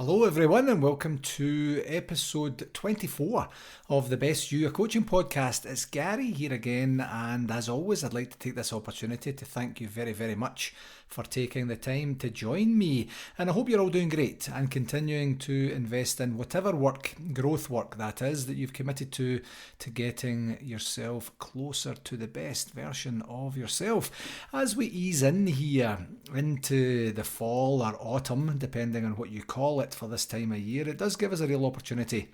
Hello everyone and welcome to episode 24 of the Best You, a coaching podcast. It's Gary here again, and as always I'd like to take this opportunity to thank you very, very much for taking the time to join me, and I hope you're all doing great and continuing to invest in whatever work, growth work that is, that you've committed to getting yourself closer to the best version of yourself. As we ease in here into the fall or autumn, depending on what you call it for this time of year, it does give us a real opportunity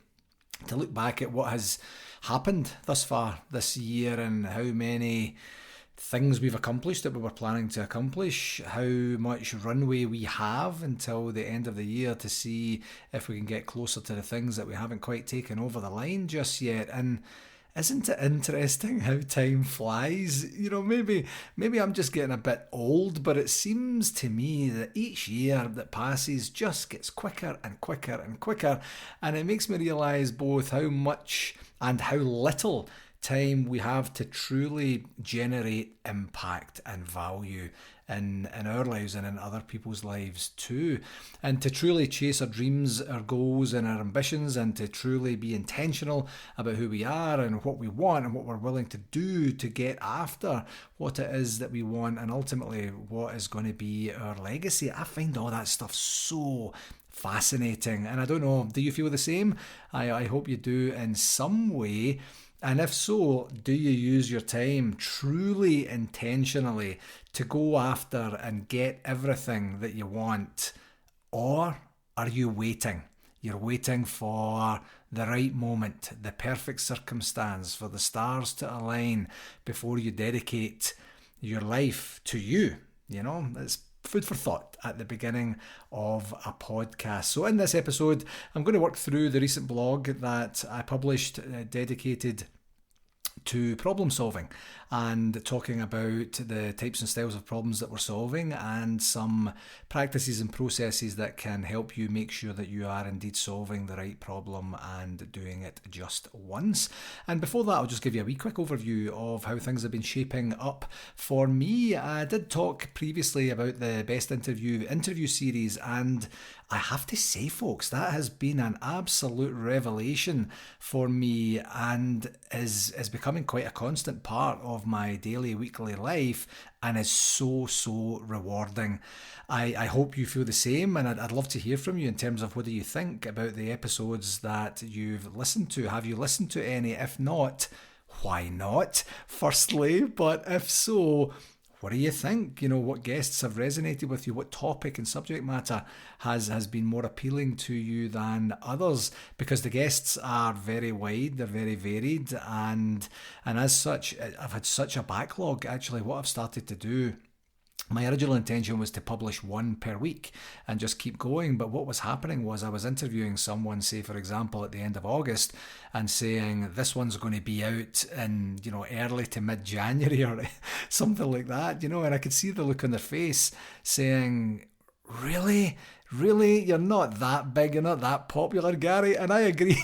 to look back at what has happened thus far this year and how many things we've accomplished that we were planning to accomplish, how much runway we have until the end of the year to see if we can get closer to the things that we haven't quite taken over the line just yet. And isn't it interesting how time flies? You know, maybe I'm just getting a bit old, but it seems to me that each year that passes just gets quicker and quicker and quicker, and it makes me realise both how much and how little time we have to truly generate impact and value in our lives and in other people's lives too, and to truly chase our dreams, our goals and our ambitions, and to truly be intentional about who we are and what we want and what we're willing to do to get after what it is that we want, and ultimately what is going to be our legacy. I find all that stuff so fascinating, and I don't know, do you feel the same? I hope you do in some way. And if so, do you use your time truly intentionally to go after and get everything that you want? Or are you waiting? You're waiting for the right moment, the perfect circumstance, for the stars to align before you dedicate your life to you. You know, it's food for thought at the beginning of a podcast. So in this episode, I'm going to work through the recent blog that I published dedicated to problem solving and talking about the types and styles of problems that we're solving and some practices and processes that can help you make sure that you are indeed solving the right problem and doing it just once. And before that, I'll just give you a wee quick overview of how things have been shaping up for me. I did talk previously about the Best interview series, and I have to say, folks, that has been an absolute revelation for me and is becoming quite a constant part of my daily, weekly life, and is so rewarding. I hope you feel the same, and I'd love to hear from you in terms of what do you think about the episodes that you've listened to. Have you listened to any? If not, why not? Firstly, but if so, what do you think? You know, what guests have resonated with you? What topic and subject matter has been more appealing to you than others? Because the guests are very wide, they're very varied, and as such, I've had such a backlog. Actually, what I've started to do, my original intention was to publish one per week and just keep going, but what was happening was I was interviewing someone, say for example at the end of August, and saying this one's going to be out in, you know, early to mid-January or something like that, you know, and I could see the look on their face saying, really, you're not that big, you're not that popular, Gary? And I agree.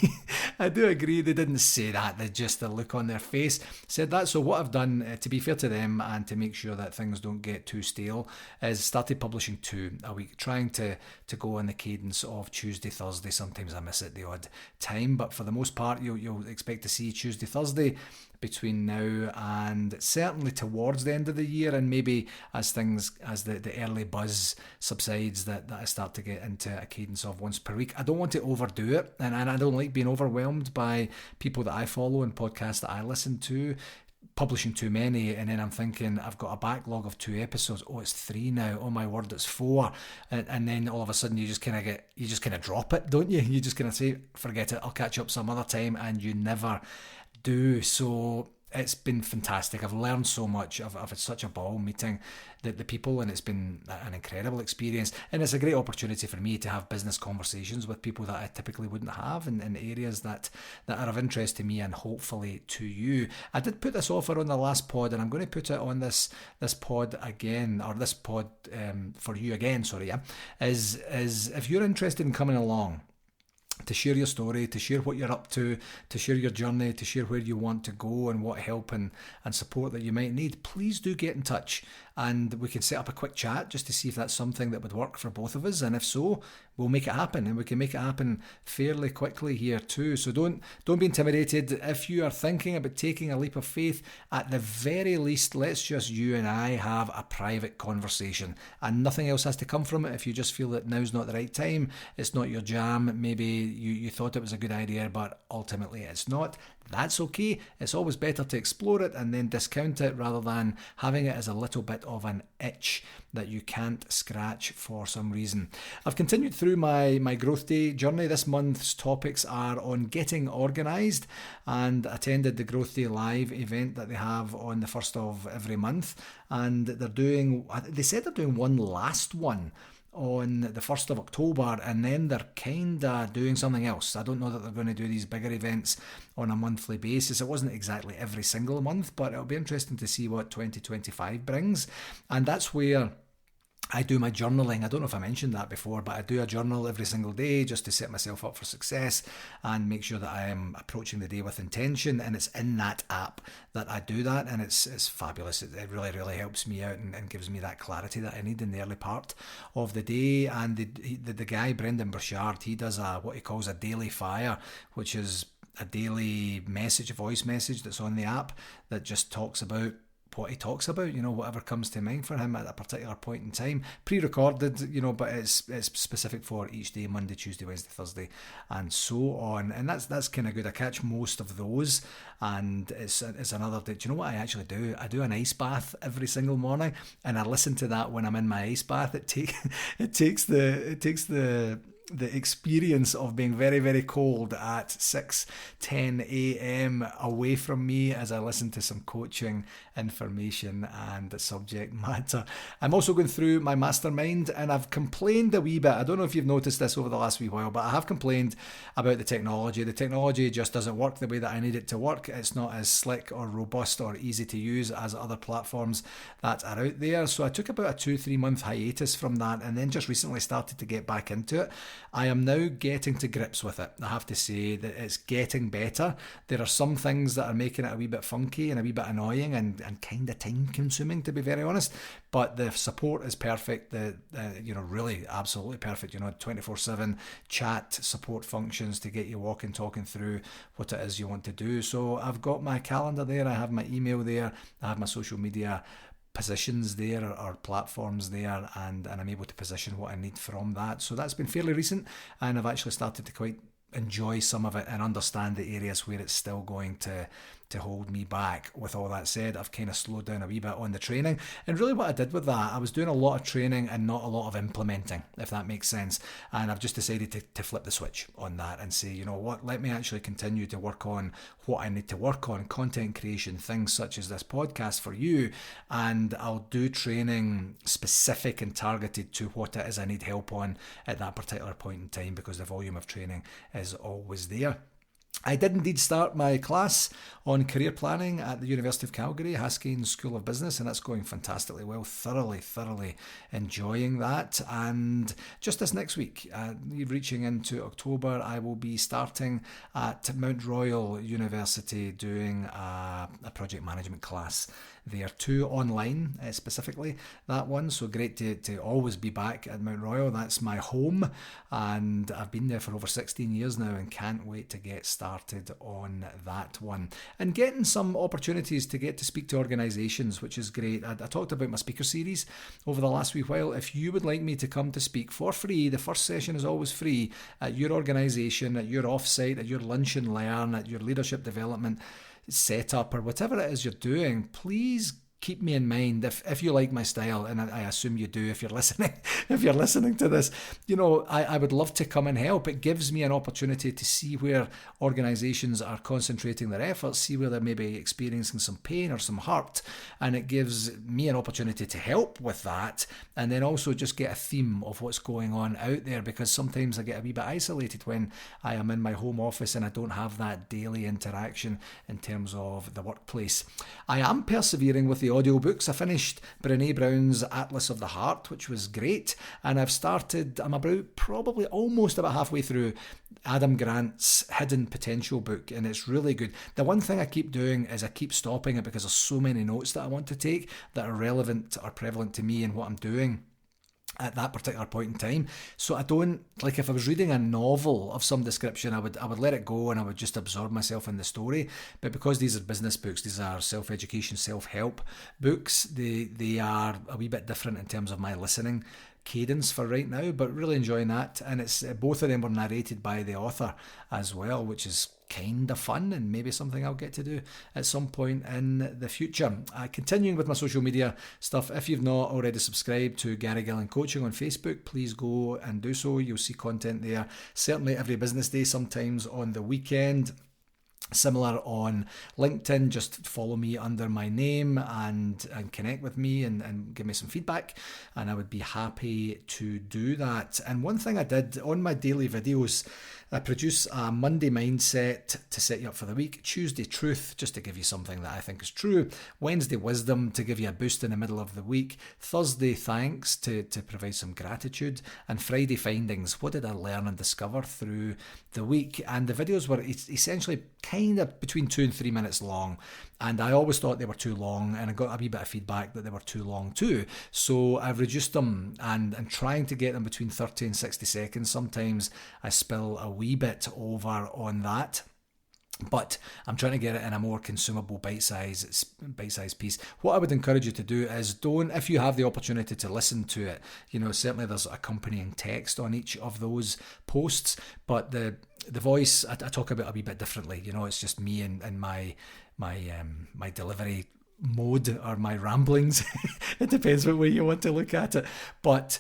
I do agree. They didn't say that, they just, the look on their face said that. So what I've done, to be fair to them and to make sure that things don't get too stale, is started publishing 2 a week, trying to go on the cadence of Tuesday, Thursday. Sometimes I miss it the odd time, but for the most part you'll expect to see Tuesday, Thursday between now and certainly towards the end of the year, and maybe as the early buzz subsides, that I start to get into a cadence of once per week. I don't want to overdo it, and I don't like being overwhelmed by people that I follow and podcasts that I listen to publishing too many, and then I'm thinking I've got a backlog of 2 episodes. Oh, it's 3 now. Oh my word, it's 4. And then all of a sudden you just kind of drop it, don't you? You just kind of say, forget it, I'll catch up some other time, and you never do. So it's been fantastic. I've learned so much. I've had such a ball meeting the people, and it's been an incredible experience. And it's a great opportunity for me to have business conversations with people that I typically wouldn't have in areas that are of interest to me and hopefully to you. I did put this offer on the last pod, and I'm going to put it on this pod again, or this pod for you again, sorry, yeah, is if you're interested in coming along to share your story, to share what you're up to share your journey, to share where you want to go and what help and support that you might need, please do get in touch and we can set up a quick chat just to see if that's something that would work for both of us. And if so, we'll make it happen, and we can make it happen fairly quickly here too. So don't be intimidated. If you are thinking about taking a leap of faith, at the very least, let's just you and I have a private conversation, and nothing else has to come from it. If you just feel that now's not the right time, it's not your jam, maybe you thought it was a good idea but ultimately it's not, that's okay. It's always better to explore it and then discount it rather than having it as a little bit of an itch that you can't scratch for some reason. I've continued through my Growth Day journey. This month's topics are on getting organised, and attended the Growth Day Live event that they have on the 1st of every month, and they said they're doing one last one on the 1st of October, and then they're kind of doing something else. I don't know that they're going to do these bigger events on a monthly basis. It wasn't exactly every single month, but it'll be interesting to see what 2025 brings. And that's where I do my journaling. I don't know if I mentioned that before, but I do a journal every single day just to set myself up for success and make sure that I am approaching the day with intention. And it's in that app that I do that, and it's fabulous. It really, really helps me out and gives me that clarity that I need in the early part of the day. And the guy, Brendan Burchard, he does what he calls a daily fire, which is a daily message, a voice message that's on the app that just talks about what he talks about, whatever comes to mind for him at a particular point in time, pre-recorded, but it's specific for each day, Monday, Tuesday, Wednesday, Thursday, and so on. And that's kind of good. I catch most of those, and it's another day. Do you know what I actually do? I do an ice bath every single morning, and I listen to that when I'm in my ice bath. It takes the experience of being very, very cold at 6:10 a.m. away from me as I listen to some coaching information and subject matter. I'm also going through my mastermind, and I've complained a wee bit. I don't know if you've noticed this over the last wee while, but I have complained about the technology. The technology just doesn't work the way that I need it to work. It's not as slick or robust or easy to use as other platforms that are out there. So I took about a 2-3 month hiatus from that, and then just recently started to get back into it. I am now getting to grips with it. I have to say that it's getting better. There are some things that are making it a wee bit funky and a wee bit annoying and kind of time consuming, to be very honest, but the support is perfect. Really absolutely perfect. 24/7 chat support functions to get you talking through what it is you want to do. So I've got my calendar there, I have my email there, I have my social media positions there or platforms there, and I'm able to position what I need from that. So that's been fairly recent, and I've actually started to quite enjoy some of it and understand the areas where it's still going to hold me back. With all that said, I've kind of slowed down a wee bit on the training, and really what I did with that, I was doing a lot of training and not a lot of implementing, if that makes sense. And I've just decided to flip the switch on that and say, you know what, let me actually continue to work on what I need to work on, content creation, things such as this podcast for you, and I'll do training specific and targeted to what it is I need help on at that particular point in time, because the volume of training is always there. I did indeed start my class on career planning at the University of Calgary, Haskins School of Business, and that's going fantastically well. Thoroughly enjoying that. And just this next week, reaching into October, I will be starting at Mount Royal University doing a project management class. They are 2 online, specifically that one, so great to always be back at Mount Royal. That's my home, and I've been there for over 16 years now and can't wait to get started on that one. And getting some opportunities to get to speak to organisations, which is great. I talked about my speaker series over the last wee while. If you would like me to come to speak for free, the first session is always free, at your organisation, at your offsite, at your lunch and learn, at your leadership development setup, or whatever it is you're doing, please keep me in mind if you like my style, and I assume you do if you're listening. If you're listening to this, I would love to come and help. It gives me an opportunity to see where organisations are concentrating their efforts, see where they're maybe experiencing some pain or some hurt, and it gives me an opportunity to help with that, and then also just get a theme of what's going on out there, because sometimes I get a wee bit isolated when I am in my home office and I don't have that daily interaction in terms of the workplace. I am persevering with the the audiobooks. I finished Brené Brown's Atlas of the Heart, which was great, and I'm about probably almost about halfway through Adam Grant's Hidden Potential book, and it's really good. The one thing I keep doing is I keep stopping it because there's so many notes that I want to take that are relevant or prevalent to me and what I'm doing at that particular point in time. So I don't, like, if I was reading a novel of some description, I would let it go and I would just absorb myself in the story. But because these are business books, these are self-education, self-help books, they are a wee bit different in terms of my listening cadence for right now, but really enjoying that. And it's both of them were narrated by the author as well, which is kind of fun and maybe something I'll get to do at some point in the future. Continuing with my social media stuff, if you've not already subscribed to Gary Gillen Coaching on Facebook, please go and do so. You'll see content there, certainly every business day, sometimes on the weekend. Similar on LinkedIn, just follow me under my name and connect with me and give me some feedback, and I would be happy to do that. And one thing I did on my daily videos, I produce a Monday mindset to set you up for the week, Tuesday truth, just to give you something that I think is true, Wednesday wisdom to give you a boost in the middle of the week, Thursday thanks to provide some gratitude, and Friday findings, what did I learn and discover through the week. And the videos were essentially kind of between 2 and 3 minutes long, and I always thought they were too long, and I got a wee bit of feedback that they were too long too, so I've reduced them and trying to get them between 30 and 60 seconds. Sometimes I spill a wee bit over on that, but I'm trying to get it in a more consumable bite-size piece. What I would encourage you to do is if you have the opportunity to listen to it, certainly there's accompanying text on each of those posts, but the voice, I talk about a wee bit differently. It's just me and my delivery mode or my ramblings. It depends what way you want to look at it. But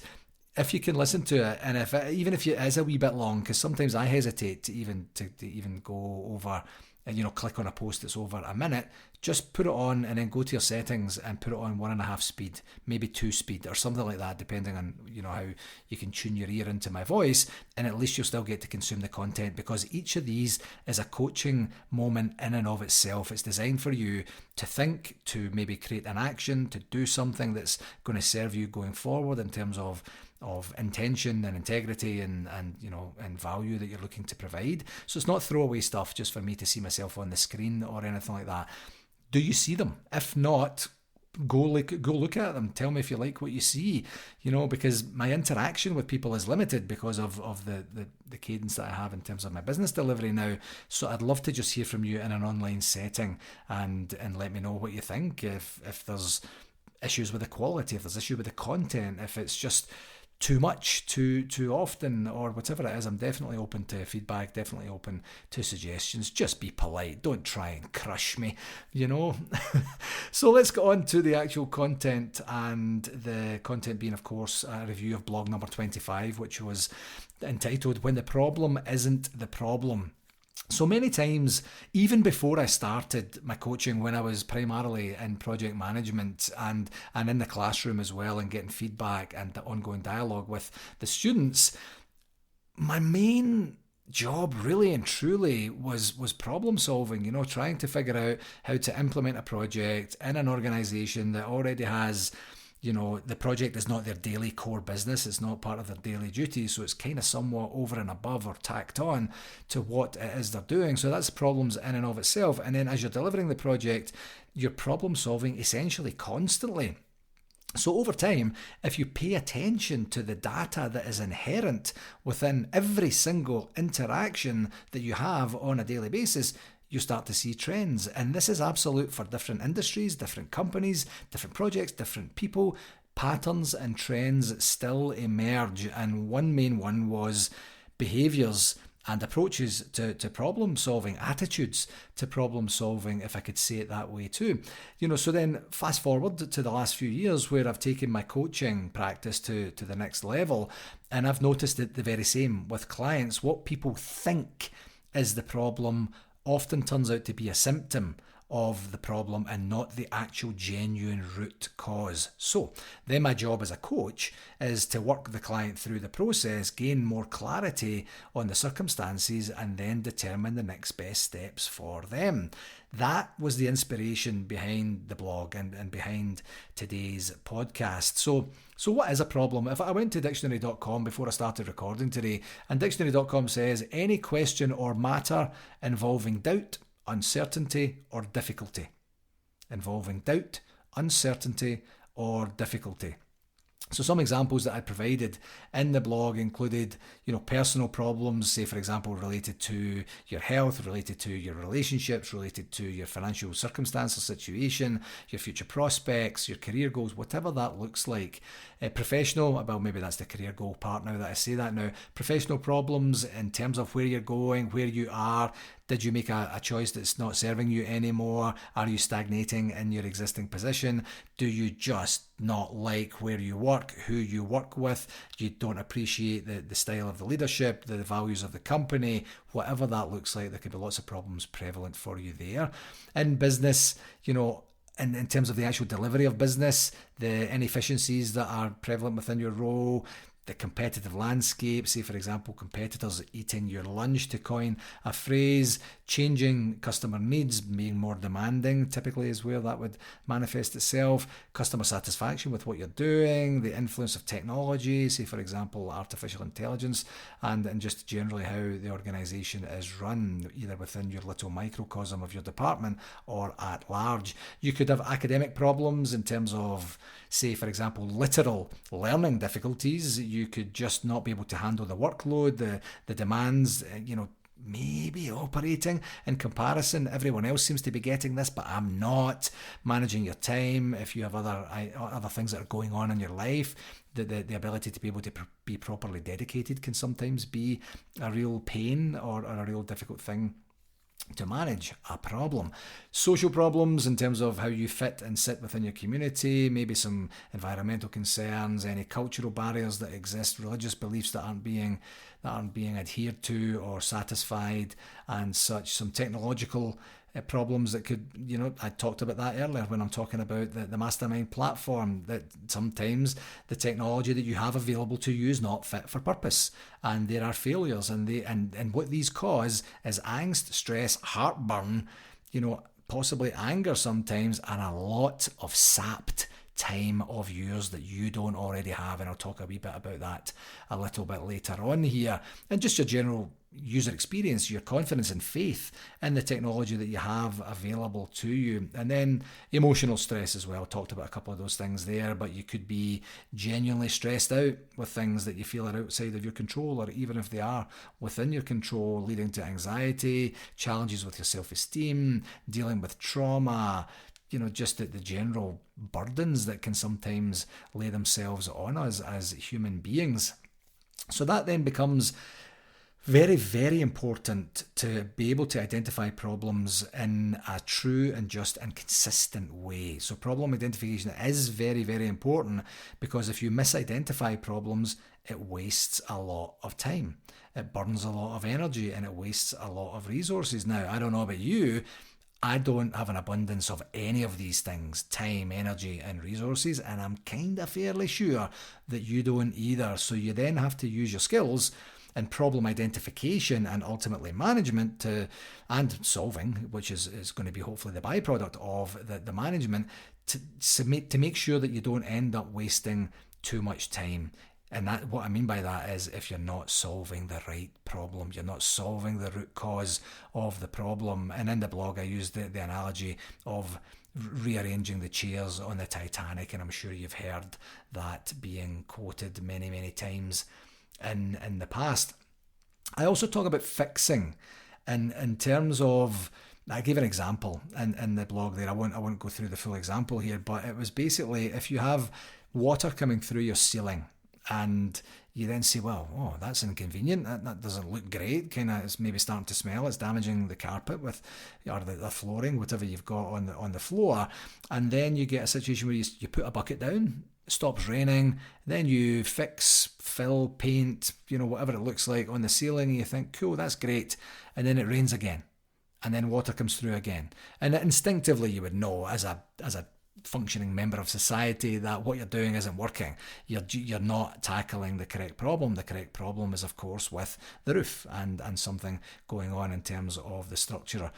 if you can listen to it, and even if it is a wee bit long, because sometimes I hesitate to even go over and click on a post that's over a minute, just put it on and then go to your settings and put it on 1.5 speed, maybe 2 speed or something like that, depending on how you can tune your ear into my voice, and at least you'll still get to consume the content, because each of these is a coaching moment in and of itself. It's designed for you to think, to maybe create an action, to do something that's going to serve you going forward in terms of intention and integrity and value that you're looking to provide. So it's not throwaway stuff just for me to see myself on the screen or anything like that. Do you see them? If not, go look at them. Tell me if you like what you see, because my interaction with people is limited because of the cadence that I have in terms of my business delivery now. So I'd love to just hear from you in an online setting and let me know what you think. If there's issues with the quality, if there's issue with the content, if it's just too much, too often, or whatever it is, I'm definitely open to feedback, definitely open to suggestions. Just be polite, don't try and crush me, So let's get on to the actual content, and the content being, of course, a review of blog number 25, which was entitled When the Problem Isn't the Problem. So many times, even before I started my coaching, when I was primarily in project management and in the classroom as well, and getting feedback and the ongoing dialogue with the students, my main job really and truly was problem solving, trying to figure out how to implement a project in an organization that already has, the project is not their daily core business, it's not part of their daily duties, so it's kind of somewhat over and above or tacked on to what it is they're doing. So that's problems in and of itself. And then as you're delivering the project, you're problem solving essentially constantly. So over time, if you pay attention to the data that is inherent within every single interaction that you have on a daily basis, you start to see trends. And this is absolute for different industries, different companies, different projects, different people. Patterns and trends still emerge. And one main one was behaviours and approaches to problem solving, attitudes to problem solving, if I could say it that way too. So then fast forward to the last few years where I've taken my coaching practice to the next level, and I've noticed it the very same with clients. What people think is the problem often turns out to be a symptom of the problem and not the actual genuine root cause. So then my job as a coach is to work the client through the process, gain more clarity on the circumstances, and then determine the next best steps for them. that was the inspiration behind the blog and behind today's podcast. So what is a problem? If I went to dictionary.com before I started recording today, and dictionary.com says any question or matter involving doubt, uncertainty, or difficulty. Involving doubt, uncertainty, or difficulty. So some examples that I provided in the blog included, personal problems, say for example, related to your health, related to your relationships, related to your financial circumstance or situation, your future prospects, your career goals, whatever that looks like. Professional, well, maybe that's the career goal part now that I say that now. Professional problems in terms of where you're going, where you are. Did you make a choice that's not serving you anymore? Are you stagnating in your existing position? Do you just not like where you work, who you work with? You don't appreciate the style of the leadership, the values of the company, whatever that looks like. There could be lots of problems prevalent for you there. In business, in terms of the actual delivery of business, the inefficiencies that are prevalent within your role, the competitive landscape, say for example competitors eating your lunch, to coin a phrase, changing customer needs, being more demanding typically is where that would manifest itself, customer satisfaction with what you're doing, the influence of technology, say for example artificial intelligence, and just generally how the organisation is run, either within your little microcosm of your department or at large. You could have academic problems in terms of, say for example, literal learning difficulties. You could just not be able to handle the workload, the demands, maybe operating in comparison. Everyone else seems to be getting this, but I'm not. Managing your time, if you have other things that are going on in your life, the ability to be able to be properly dedicated can sometimes be a real pain or a real difficult thing to manage. A problem. Social problems in terms of how you fit and sit within your community, maybe some environmental concerns, any cultural barriers that exist, religious beliefs that aren't being adhered to or satisfied, and such. Some technological problems that could, I talked about that earlier when I'm talking about the mastermind platform, that sometimes the technology that you have available to you is not fit for purpose, and there are failures, and what these cause is angst, stress, heartburn, possibly anger sometimes, and a lot of sapped time of yours that you don't already have, and I'll talk a wee bit about that a little bit later on here. And just your general user experience, your confidence and faith in the technology that you have available to you. And then emotional stress as well. Talked about a couple of those things there, but you could be genuinely stressed out with things that you feel are outside of your control, or even if they are within your control, leading to anxiety, challenges with your self-esteem, dealing with trauma, just the general burdens that can sometimes lay themselves on us as human beings. So that then becomes very, very important to be able to identify problems in a true and just and consistent way. So problem identification is very, very important, because if you misidentify problems, it wastes a lot of time. It burns a lot of energy, and it wastes a lot of resources. Now, I don't know about you, I don't have an abundance of any of these things, time, energy, and resources, and I'm kind of fairly sure that you don't either. So you then have to use your skills and problem identification and ultimately management and solving, which is going to be hopefully the byproduct of the management, to make sure that you don't end up wasting too much time. And that, what I mean by that is, if you're not solving the right problem, you're not solving the root cause of the problem. And in the blog, I used the analogy of rearranging the chairs on the Titanic, and I'm sure you've heard that being quoted many, many times in the past. I also talk about fixing, and in terms of, I gave an example in the blog there. I won't go through the full example here, but it was basically, if you have water coming through your ceiling, and you then say, well, that's inconvenient, that doesn't look great, it's maybe starting to smell, it's damaging the carpet or the flooring, whatever you've got on the floor. And then you get a situation where you put a bucket down, it stops raining, then you fix, fill, paint, whatever it looks like on the ceiling, and you think, cool, that's great. And then it rains again, and then water comes through again. And instinctively you would know, as a functioning member of society, that what you're doing isn't working. You're not tackling the correct problem. The correct problem is, of course, with the roof and something going on in terms of the structural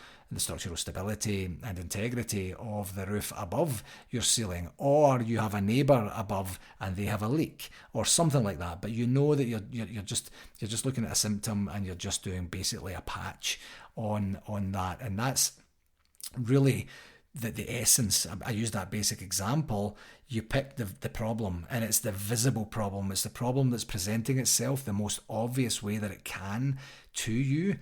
stability and integrity of the roof above your ceiling, or you have a neighbour above and they have a leak or something like that. But you know that you're just looking at a symptom and you're just doing basically a patch on that, and that's really the essence. I use that basic example. You pick the problem, and it's the visible problem. It's the problem that's presenting itself the most obvious way that it can to you,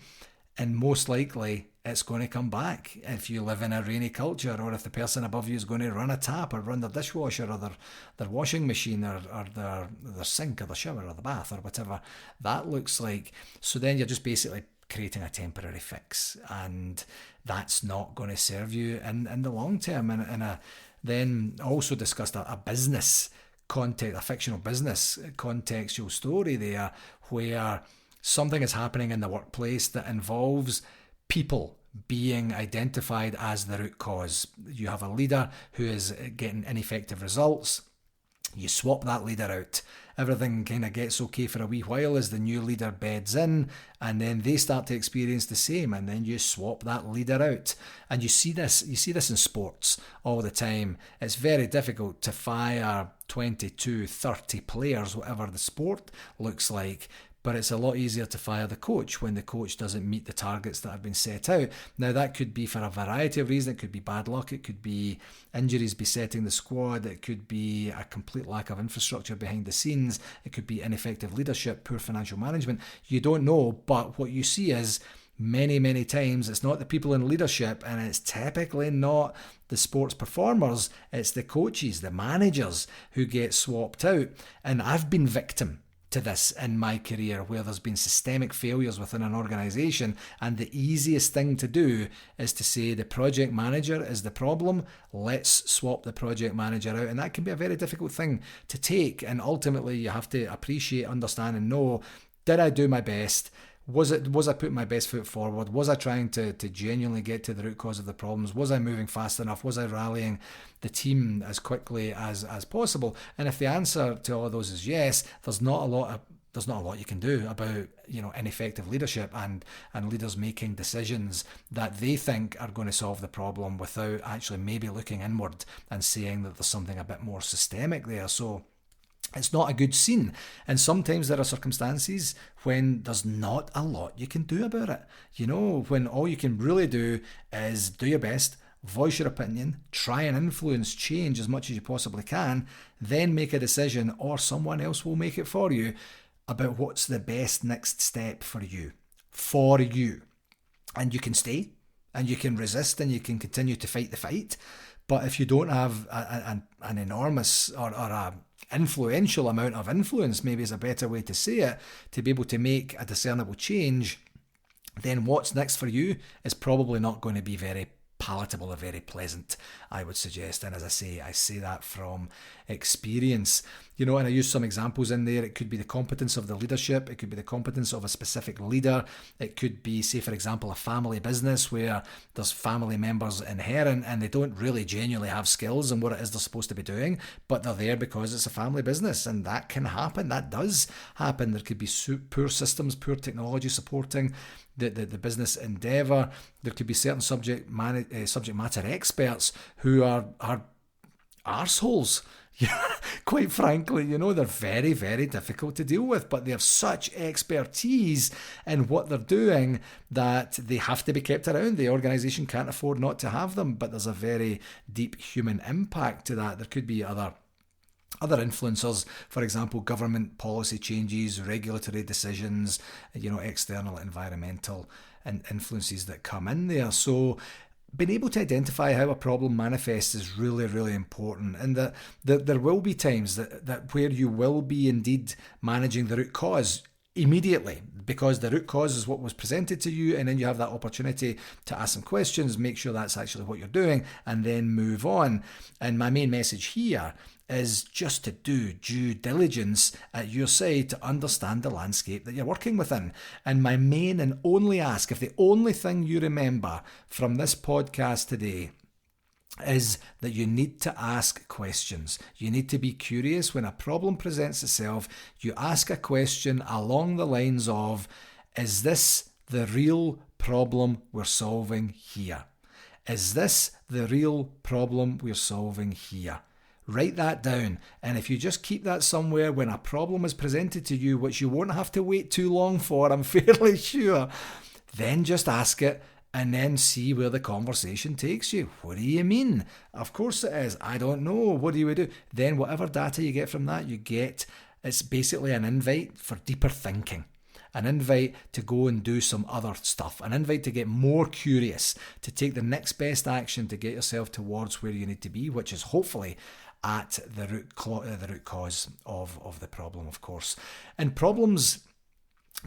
and most likely it's going to come back if you live in a rainy culture, or if the person above you is going to run a tap or run their dishwasher or their washing machine or their sink or the shower or the bath or whatever that looks like. So then you're just basically creating a temporary fix, and that's not going to serve you in the long term. And then also discussed a business context, a fictional business contextual story there, where something is happening in the workplace that involves people being identified as the root cause. You have a leader who is getting ineffective results. You swap that leader out. Everything kind of gets okay for a wee while as the new leader beds in, and then they start to experience the same, and then you swap that leader out. And you see this in sports all the time. It's very difficult to fire 22, 30 players, whatever the sport looks like. But it's a lot easier to fire the coach when the coach doesn't meet the targets that have been set out. Now, that could be for a variety of reasons. It could be bad luck. It could be injuries besetting the squad. It could be a complete lack of infrastructure behind the scenes. It could be ineffective leadership, poor financial management. You don't know, but what you see is many, many times it's not the people in leadership, and it's typically not the sports performers. It's the coaches, the managers who get swapped out. And I've been victim to this in my career, where there's been systemic failures within an organisation, and the easiest thing to do is to say the project manager is the problem, let's swap the project manager out. And that can be a very difficult thing to take, and ultimately you have to appreciate, understand and know, did I do my best? Was I putting my best foot forward? Was I trying to genuinely get to the root cause of the problems? Was I moving fast enough? Was I rallying the team as quickly as possible? And if the answer to all of those is yes, there's not a lot you can do about ineffective leadership and leaders making decisions that they think are going to solve the problem without actually maybe looking inward and saying that there's something a bit more systemic there. So it's not a good scene, and sometimes there are circumstances when there's not a lot you can do about it. When all you can really do is do your best, voice your opinion, try and influence change as much as you possibly can, then make a decision, or someone else will make it for you, about what's the best next step for you. And you can stay, and you can resist, and you can continue to fight the fight. But if you don't have an enormous or a influential amount of influence, maybe is a better way to say it, to be able to make a discernible change, then what's next for you is probably not going to be very palatable or very pleasant, I would suggest. And as I say that from experience. And I use some examples in there. It could be the competence of the leadership. It could be the competence of a specific leader. It could be, say, for example, a family business where there's family members inherent and they don't really genuinely have skills in what it is they're supposed to be doing, but they're there because it's a family business, and that can happen. That does happen. There could be poor systems, poor technology supporting the business endeavour. There could be certain subject matter experts who are arseholes. Quite frankly, they're very, very difficult to deal with, but they have such expertise in what they're doing that they have to be kept around. The organisation can't afford not to have them, but there's a very deep human impact to that. There could be other influencers, for example, government policy changes, regulatory decisions, external environmental influences that come in there. So being able to identify how a problem manifests is really, really important, and that there will be times that where you will be indeed managing the root cause immediately, because the root cause is what was presented to you, and then you have that opportunity to ask some questions, make sure that's actually what you're doing, and then move on. And my main message here is just to do due diligence at your side to understand the landscape that you're working within. And my main and only ask, if the only thing you remember from this podcast today is that you need to ask questions. You need to be curious. When a problem presents itself, you ask a question along the lines of, is this the real problem we're solving here? Is this the real problem we're solving here? Write that down, and if you just keep that somewhere when a problem is presented to you, which you won't have to wait too long for, I'm fairly sure, then just ask it and then see where the conversation takes you. What do you mean? Of course it is. I don't know. What do we do? Then whatever data you get from that, it's basically an invite for deeper thinking. An invite to go and do some other stuff. An invite to get more curious, to take the next best action to get yourself towards where you need to be, which is hopefully at the root cause of the problem, of course. And problems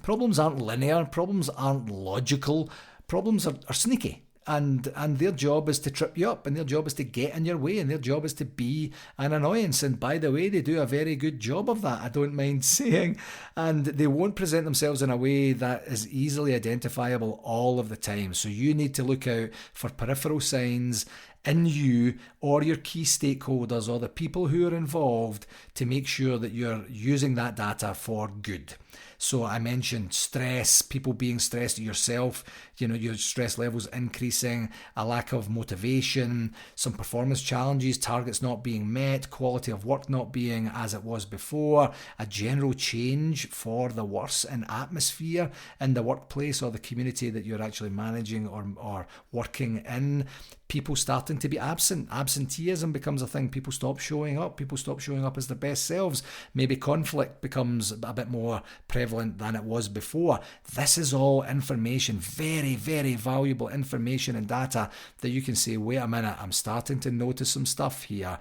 aren't linear. Problems aren't logical. Problems are sneaky, and their job is to trip you up, and their job is to get in your way, and their job is to be an annoyance. And by the way, they do a very good job of that, I don't mind saying. And they won't present themselves in a way that is easily identifiable all of the time. So you need to look out for peripheral signs in you or your key stakeholders or the people who are involved to make sure that you're using that data for good. So I mentioned stress, people being stressed yourself, your stress levels increasing, a lack of motivation, some performance challenges, targets not being met, quality of work not being as it was before, a general change for the worse in atmosphere in the workplace or the community that you're actually managing or working in. People starting to be absent. Absenteeism becomes a thing. People stop showing up. People stop showing up as their best selves. Maybe conflict becomes a bit more prevalent than it was before. This is all information, very, very valuable information and data that you can say, wait a minute, I'm starting to notice some stuff here.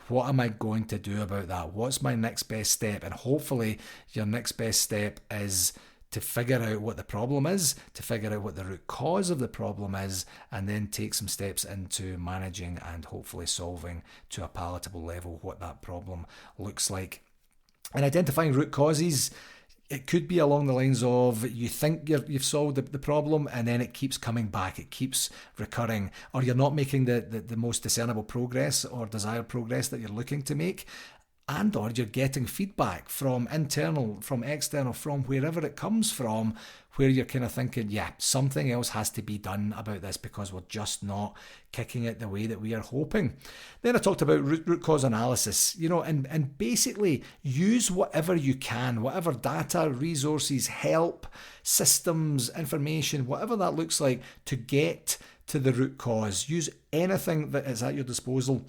What am I going to do about that? What's my next best step? And hopefully your next best step is to figure out what the problem is, to figure out what the root cause of the problem is, and then take some steps into managing and hopefully solving to a palatable level what that problem looks like. And identifying root causes, it could be along the lines of you think you've solved the problem and then it keeps coming back, it keeps recurring, or you're not making the most discernible progress or desired progress that you're looking to make. And or you're getting feedback from internal, from external, from wherever it comes from, where you're kind of thinking, yeah, something else has to be done about this because we're just not kicking it the way that we are hoping. Then I talked about root cause analysis, and basically use whatever you can, whatever data, resources, help, systems, information, whatever that looks like to get to the root cause. Use anything that is at your disposal.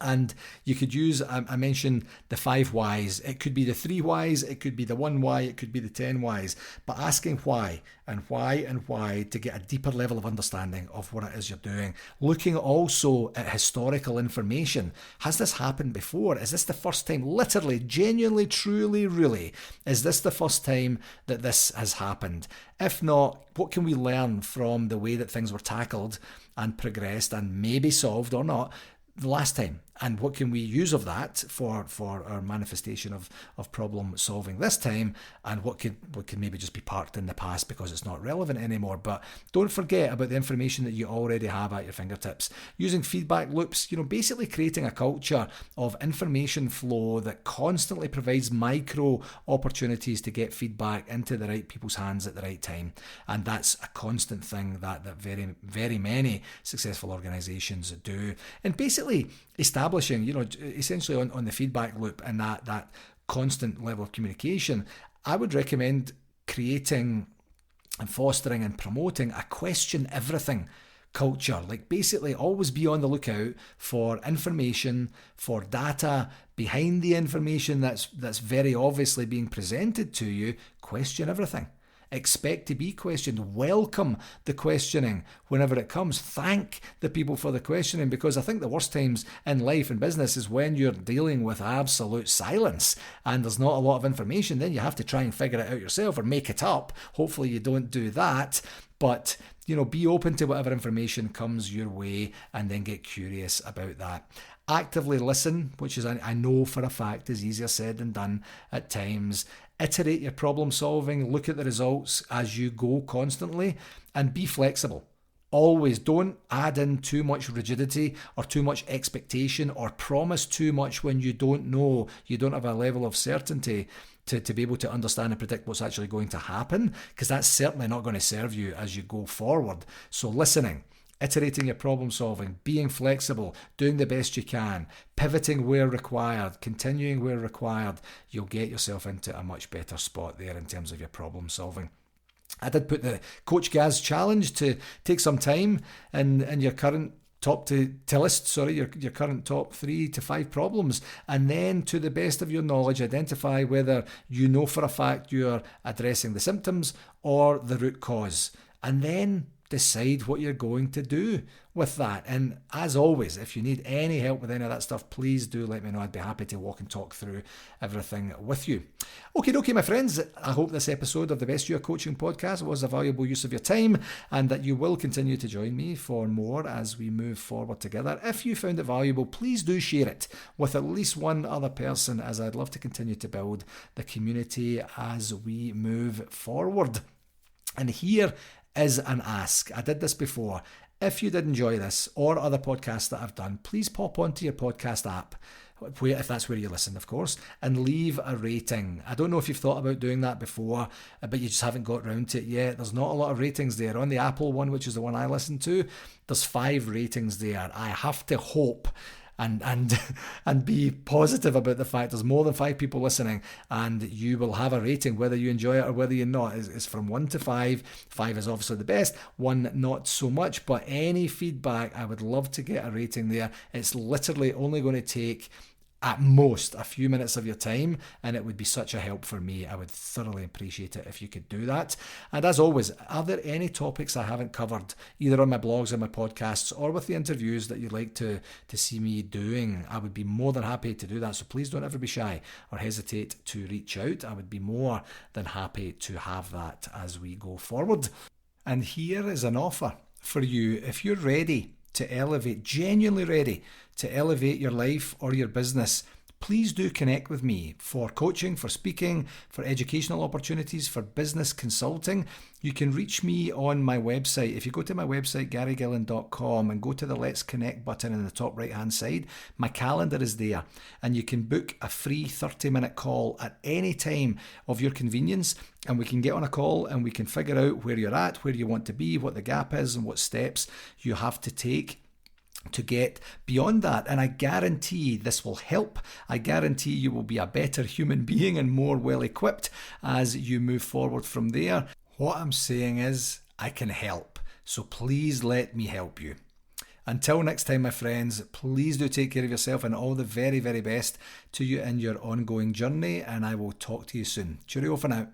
And you could use, I mentioned the 5 whys. It could be the 3 whys, it could be the 1 why, it could be the 10 whys. But asking why and why and why to get a deeper level of understanding of what it is you're doing. Looking also at historical information. Has this happened before? Is this the first time? Literally, genuinely, truly, really. Is this the first time that this has happened? If not, what can we learn from the way that things were tackled and progressed and maybe solved or not the last time, and what can we use of that for our manifestation of problem solving this time, and what could maybe just be parked in the past because it's not relevant anymore. But don't forget about the information that you already have at your fingertips. Using feedback loops, basically creating a culture of information flow that constantly provides micro opportunities to get feedback into the right people's hands at the right time. And that's a constant thing that very, very many successful organizations do. And basically establishing, essentially on the feedback loop and that constant level of communication, I would recommend creating and fostering and promoting a question everything culture. Like basically always be on the lookout for information, for data behind the information that's very obviously being presented to you. Question everything. Expect to be questioned. Welcome the questioning whenever it comes. Thank the people for the questioning, because I think the worst times in life and business is when you're dealing with absolute silence and there's not a lot of information. Then you have to try and figure it out yourself or make it up. Hopefully you don't do that. But be open to whatever information comes your way and then get curious about that. Actively listen, which is, I know for a fact, is easier said than done at times. Iterate your problem solving, look at the results as you go constantly, and be flexible. Always don't add in too much rigidity or too much expectation or promise too much when you don't know, you don't have a level of certainty to be able to understand and predict what's actually going to happen, because that's certainly not going to serve you as you go forward. So listening, iterating your problem solving, being flexible, doing the best you can, pivoting where required, continuing where required, you'll get yourself into a much better spot there in terms of your problem solving. I did put the Coach Gaz challenge to take some time in your current your current top 3 to 5 problems, and then, to the best of your knowledge, identify whether you know for a fact you're addressing the symptoms or the root cause, and then decide what you're going to do with that. And as always, if you need any help with any of that stuff, please do let me know. I'd be happy to walk and talk through everything with you. Okay, my friends, I hope this episode of the Best You Coaching Podcast was a valuable use of your time, and that you will continue to join me for more as we move forward together. If you found it valuable, please do share it with at least one other person, as I'd love to continue to build the community as we move forward. And here is an ask. I did this before. If you did enjoy this or other podcasts that I've done, please pop onto your podcast app, if that's where you listen, of course, and leave a rating. I don't know if you've thought about doing that before, but you just haven't got around to it yet. There's not a lot of ratings there. On the Apple one, which is the one I listen to, there's 5 ratings there. I have to hope and be positive about the fact there's more than 5 people listening, and you will have a rating whether you enjoy it or whether you're not. It's from 1 to 5. 5 is obviously the best, 1 not so much, but any feedback, I would love to get a rating there. It's literally only going to take at most a few minutes of your time, and it would be such a help for me. I would thoroughly appreciate it if you could do that. And as always, are there any topics I haven't covered, either on my blogs or my podcasts or with the interviews, that you'd like to see me doing? I would be more than happy to do that, so please don't ever be shy or hesitate to reach out. I would be more than happy to have that as we go forward. And here is an offer for you. If you're ready to elevate, genuinely ready to elevate your life or your business, please do connect with me for coaching, for speaking, for educational opportunities, for business consulting. You can reach me on my website. If you go to my website, garygillen.com, and go to the Let's Connect button in the top right hand side, my calendar is there, and you can book a free 30-minute call at any time of your convenience, and we can get on a call and we can figure out where you're at, where you want to be, what the gap is, and what steps you have to take to get beyond that. And I guarantee this will help. I guarantee you will be a better human being and more well equipped as you move forward from there. What I'm saying is, I can help. So please let me help you. Until next time, my friends, please do take care of yourself, and all the very, very best to you in your ongoing journey. And I will talk to you soon. Cheerio for now.